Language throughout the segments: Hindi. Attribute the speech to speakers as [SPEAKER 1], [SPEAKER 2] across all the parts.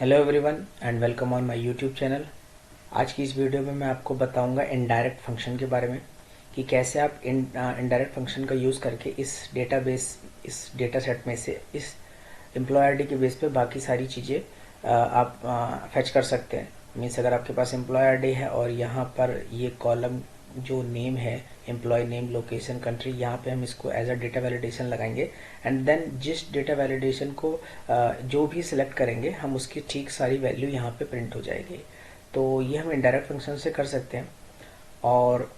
[SPEAKER 1] Hello everyone and welcome on my YouTube channel. आज की इस वीडियो में मैं आपको बताऊंगा इनडायरेक्ट फंक्शन के बारे में कि कैसे आप इनडायरेक्ट फंक्शन का यूज़ करके इस डेटा सेट में से इस एम्प्लॉय आईडी के बेस पे बाकी सारी चीज़ें आप फैच कर सकते हैं। मीन्स अगर आपके पास एम्प्लॉय आईडी है और यहाँ पर ये कॉलम जो नेम है एम्प्लॉय नेम लोकेशन कंट्री, यहाँ पे हम इसको एज अ डेटा वैलिडेशन लगाएंगे एंड देन जिस डेटा वैलिडेशन को जो भी सिलेक्ट करेंगे हम उसकी ठीक सारी वैल्यू यहाँ पे प्रिंट हो जाएगी। तो ये हम इनडायरेक्ट फंक्शन से कर सकते हैं। और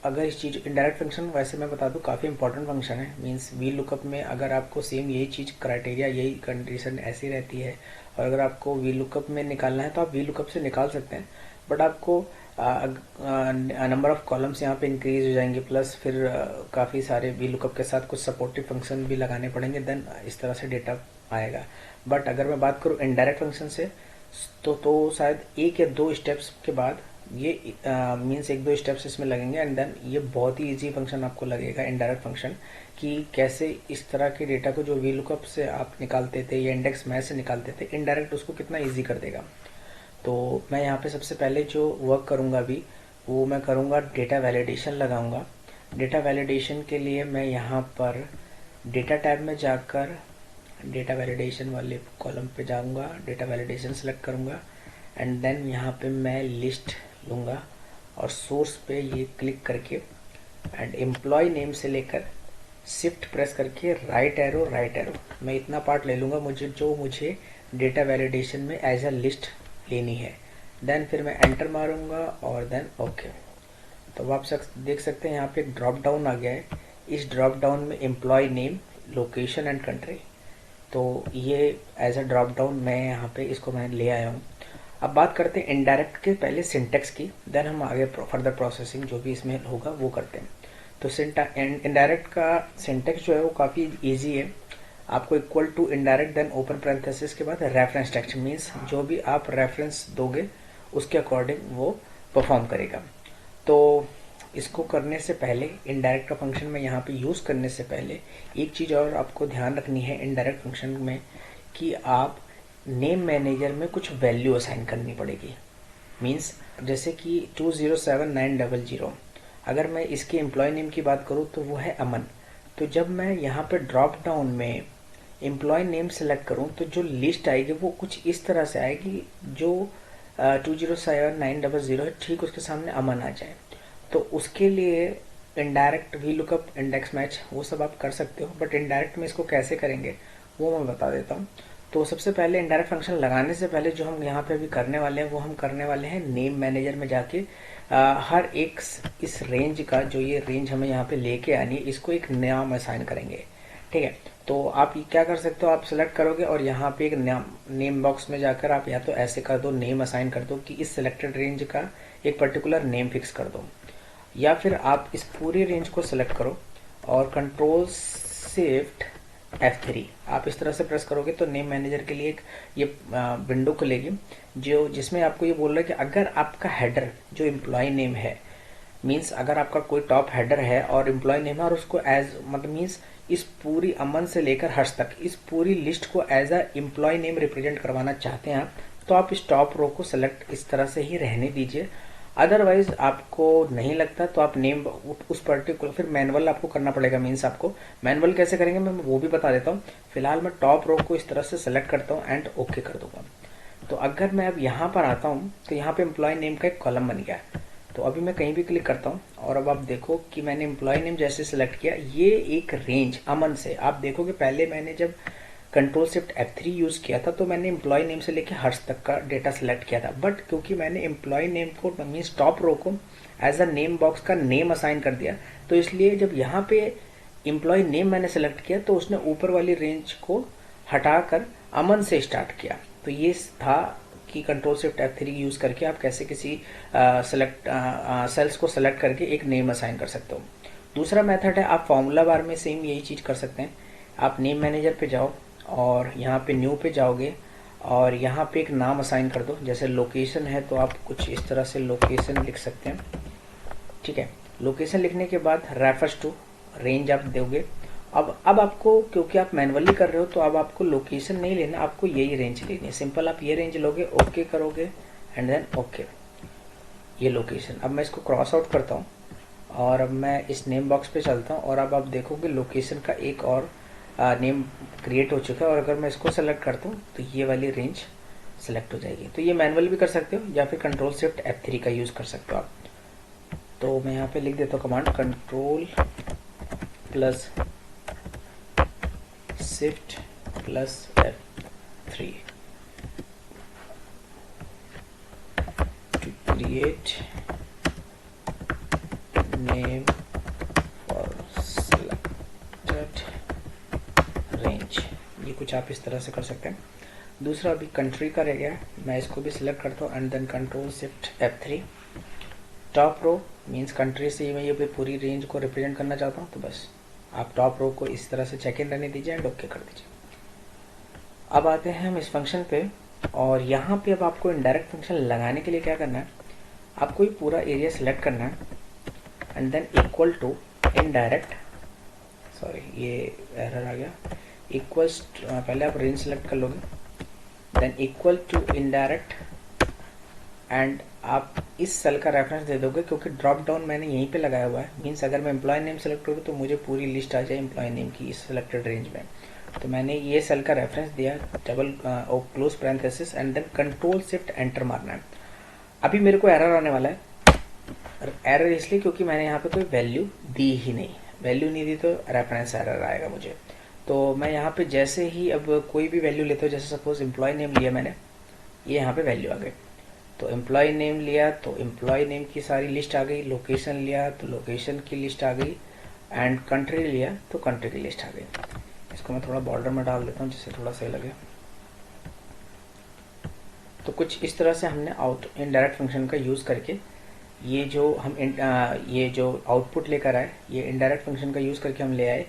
[SPEAKER 1] अगर इस चीज़ इनडायरेक्ट फंक्शन वैसे मैं बता दूं काफ़ी इंपॉर्टेंट फंक्शन है। मींस वी लुकअप में अगर आपको सेम यही चीज़ क्राइटेरिया यही कंडीशन ऐसी रहती है और अगर आपको वी लुकअप में निकालना है तो आप वी लुकअप से निकाल सकते हैं, बट आपको नंबर ऑफ कॉलम्स यहाँ पे इंक्रीज हो जाएंगे, प्लस फिर काफ़ी सारे वी लुकअप के साथ कुछ सपोर्टिव फंक्शन भी लगाने पड़ेंगे, देन इस तरह से डेटा आएगा। बट अगर मैं बात करूँ इनडायरेक्ट फंक्शन से तो शायद एक या दो स्टेप्स के बाद ये मीन्स एक दो स्टेप्स इसमें लगेंगे एंड देन ये बहुत ही इजी फंक्शन आपको लगेगा इनडायरेक्ट फंक्शन कि कैसे इस तरह के डेटा को जो वी लुकअप से आप निकालते थे या इंडेक्स मैच से निकालते थे इनडायरेक्ट उसको कितना इजी कर देगा। तो मैं यहाँ पे सबसे पहले जो वर्क करूँगा अभी वो मैं करूँगा डेटा वैलिडेशन लगाऊंगा। डेटा वैलिडेशन के लिए मैं यहाँ पर डेटा टैब में जाकर डेटा वैलिडेशन वाले कॉलम पे जाऊँगा, डेटा वैलिडेशन सेलेक्ट करूँगा एंड देन यहाँ पे मैं लिस्ट लूँगा और सोर्स पे ये क्लिक करके एंड एम्प्लॉय नेम से लेकर शिफ्ट प्रेस करके राइट एरो मैं इतना पार्ट ले लूँगा मुझे डेटा वैलिडेशन में एज अ लिस्ट लेनी है। देन फिर मैं एंटर मारूंगा और देन ओके। तो आप देख सकते हैं यहाँ पे एक ड्रॉप डाउन आ गया है। इस ड्रॉप डाउन में employ name location and country, तो ये एज अ ड्रॉप डाउन मैं यहाँ पे इसको मैं ले आया हूँ। अब बात करते हैं इनडायरेक्ट के पहले सिंटेक्स की, देन हम आगे फर्दर प्रोसेसिंग जो भी इसमें होगा वो करते हैं। तो इनडायरेक्ट का सिंटेक्स जो है वो काफ़ी ईजी है। आपको equal to indirect then open parenthesis के बाद रेफरेंस टेक्स्ट, मीन्स जो भी आप रेफरेंस दोगे उसके अकॉर्डिंग वो परफॉर्म करेगा। तो इसको करने से पहले इनडायरेक्ट का फंक्शन में यहाँ पे यूज़ करने से पहले एक चीज़ और आपको ध्यान रखनी है इनडायरेक्ट फंक्शन में कि आप नेम मैनेजर में कुछ वैल्यू असाइन करनी पड़ेगी। मीन्स जैसे कि 207900, अगर मैं इसके एम्प्लॉय नेम की बात करूँ तो वो है अमन। तो जब मैं यहाँ पे ड्रॉप डाउन में एम्प्लॉय नेम सेलेक्ट करूँ तो जो लिस्ट आएगी वो कुछ इस तरह से आएगी, जो 207900 है ठीक उसके सामने अमन आ जाए। तो उसके लिए indirect V lookup index match वो सब आप कर सकते हो, बट इनडायरेक्ट में इसको कैसे करेंगे वो मैं बता देता हूँ। तो सबसे पहले इनडायरेक्ट फंक्शन लगाने से पहले जो हम यहाँ पे अभी करने वाले हैं वो हम करने वाले हैं नेम मैनेजर में जाके हर एक इस रेंज का जो ये रेंज हमें यहाँ पे लेके आनी है इसको एक नाम असाइन करेंगे। ठीक है, तो आप क्या कर सकते हो, आप सेलेक्ट करोगे और यहाँ पे एक नेम बॉक्स में जाकर आप या तो ऐसे कर दो नेम असाइन कर दो कि इस सिलेक्टेड रेंज का एक पर्टिकुलर नेम फिक्स कर दो, या फिर आप इस पूरी रेंज को सिलेक्ट करो और कंट्रोल शिफ्ट F3 आप इस तरह से प्रेस करोगे तो नेम मैनेजर के लिए एक ये विंडो खुलेगी जो जिसमें आपको ये बोल रहा है कि अगर आपका हेडर जो एम्प्लॉय नेम है, मीन्स अगर आपका कोई टॉप हेडर है और एम्प्लॉय नेम है और उसको एज मतलब मीन्स इस पूरी अमन से लेकर हर्ष तक इस पूरी लिस्ट को as a employ name represent करवाना चाहते हैं आप, तो आप इस टॉप रो को सेलेक्ट इस तरह से ही रहने दीजिए। अदरवाइज आपको नहीं लगता तो आप नेम उस पर्टिकुलर फिर मैनुअल आपको करना पड़ेगा। मीन्स आपको मैनुअल कैसे करेंगे मैं वो भी बता देता हूँ। फिलहाल मैं टॉप रो को इस तरह से सेलेक्ट करता हूँ एंड ओके कर दूंगा। तो अगर मैं अब यहाँ पर आता हूँ तो यहाँ पे एम्प्लॉय नेम का एक कॉलम बन गया। तो अभी मैं कहीं भी क्लिक करता हूँ और अब आप देखो कि मैंने एम्प्लॉय नेम जैसे सिलेक्ट किया ये एक रेंज अमन से, आप देखोगे पहले मैंने जब कंट्रोल शिफ्ट F3 यूज किया था तो मैंने एम्प्लॉय नेम से लेकर हर्ष तक का डेटा सेलेक्ट किया था, बट क्योंकि मैंने एम्प्लॉय नेम को मीन्स टॉप रो को एज अ नेम बॉक्स का नेम असाइन कर दिया, तो इसलिए जब यहाँ पे एम्प्लॉय नेम मैंने सेलेक्ट किया तो उसने ऊपर वाली रेंज को हटाकर अमन से स्टार्ट किया। तो ये था कि कंट्रोल शिफ्ट F3 यूज करके आप कैसे किसी सेल्स को सेलेक्ट करके एक नेम असाइन कर सकते हो। दूसरा मेथड है आप फॉर्मूला बार में सेम यही चीज कर सकते हैं। आप नेम मैनेजर पे जाओ और यहाँ पे न्यू पे जाओगे और यहाँ पे एक नाम असाइन कर दो। जैसे लोकेशन है तो आप कुछ इस तरह से लोकेशन लिख सकते हैं। ठीक है, लोकेशन लिखने के बाद रेफर्स टू रेंज आप दोगे अब आपको, क्योंकि आप मैनुअली कर रहे हो, तो अब आपको लोकेशन नहीं लेना, आपको यही रेंज लेनी है। सिंपल आप ये रेंज लोगे, ओके करोगे एंड देन ओके, ये लोकेशन। अब मैं इसको क्रॉस आउट करता हूँ और अब मैं इस नेम बॉक्स पे चलता हूँ और अब आप देखोगे लोकेशन का एक और नेम क्रिएट हो चुका है। और अगर मैं इसको सेलेक्ट करता हूँ तो ये वाली रेंज सेलेक्ट हो जाएगी। तो ये मैनुअल भी कर सकते हो या फिर कंट्रोल शिफ्ट F3 का यूज़ कर सकते हो आप। तो मैं यहाँ पे लिख देता हूँ command control plus shift plus F3 to create name for selected range. ये कुछ आप इस तरह से कर सकते हैं। दूसरा अभी कंट्री का रह गया है, मैं इसको भी सिलेक्ट करता हूँ and then control shift F3। Top row means country से मैं ये पूरी रेंज को रिप्रेजेंट करना चाहता हूँ, तो बस आप टॉप रो को इस तरह से चेक इन रहने दीजिए एंड ओके कर दीजिए। अब आते हैं हम इस फंक्शन पे, और यहाँ पे अब आपको इनडायरेक्ट फंक्शन लगाने के लिए क्या करना है, आपको ये पूरा एरिया सेलेक्ट करना है and then equal to indirect, sorry ये एरर आ गया, इक्वल्स, पहले आप रेंज सेलेक्ट कर लोगे, then equal to indirect and आप इस सेल का रेफरेंस दे दोगे, क्योंकि ड्रॉप डाउन मैंने यहीं पे लगाया हुआ है। मीन्स अगर मैं एम्प्लॉय नेम सेलेक्ट करूँ तो मुझे पूरी लिस्ट आ जाए एम्प्लॉय नेम की इस सेलेक्टेड रेंज में। तो मैंने ये सेल का रेफरेंस दिया, double close parenthesis and then control shift enter मारना है। अभी मेरे को एरर आने वाला है, एरर इसलिए क्योंकि मैंने यहाँ पे कोई वैल्यू दी ही नहीं, वैल्यू नहीं दी तो रेफरेंस एरर आएगा मुझे। तो मैं यहाँ पे जैसे ही अब कोई भी वैल्यू लेता हूँ, जैसे सपोज एम्प्लॉय नेम लिया मैंने, ये यहाँ पे वैल्यू आ गई। तो एम्प्लॉय नेम लिया तो एम्प्लॉय नेम की सारी लिस्ट आ गई, लोकेशन लिया तो लोकेशन की लिस्ट आ गई एंड कंट्री लिया तो कंट्री की लिस्ट आ गई। इसको मैं थोड़ा बॉर्डर में डाल देता हूँ जिससे थोड़ा सही लगे। तो कुछ इस तरह से हमने इनडायरेक्ट फंक्शन का यूज़ करके ये जो आउटपुट लेकर आए, ये इनडायरेक्ट फंक्शन का यूज़ करके हम ले आए।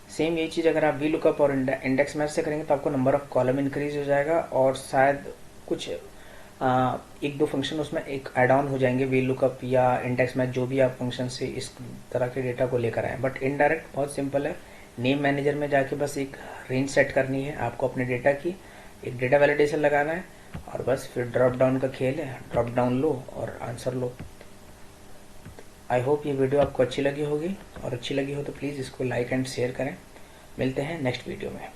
[SPEAKER 1] सेम ये चीज़ अगर आप वी लुकअप और इंडेक्स मैच से करेंगे तो आपको नंबर ऑफ कॉलम इंक्रीज हो जाएगा और शायद कुछ एक दो फंक्शन उसमें एक ऐड ऑन हो जाएंगे, वी लुकअप या इंडेक्स मैच, जो भी आप फंक्शन से इस तरह के डेटा को लेकर आए। बट इनडायरेक्ट बहुत सिंपल है, नेम मैनेजर में जाके बस एक रेंज सेट करनी है आपको अपने डेटा की, एक डेटा वैलिडेशन लगाना है और बस फिर ड्रॉप डाउन का खेल है, ड्रॉप डाउन लो और आंसर लो। आई होप ये वीडियो आपको अच्छी लगी होगी, और अच्छी लगी हो तो प्लीज़ इसको लाइक एंड शेयर करें। मिलते हैं नेक्स्ट वीडियो में।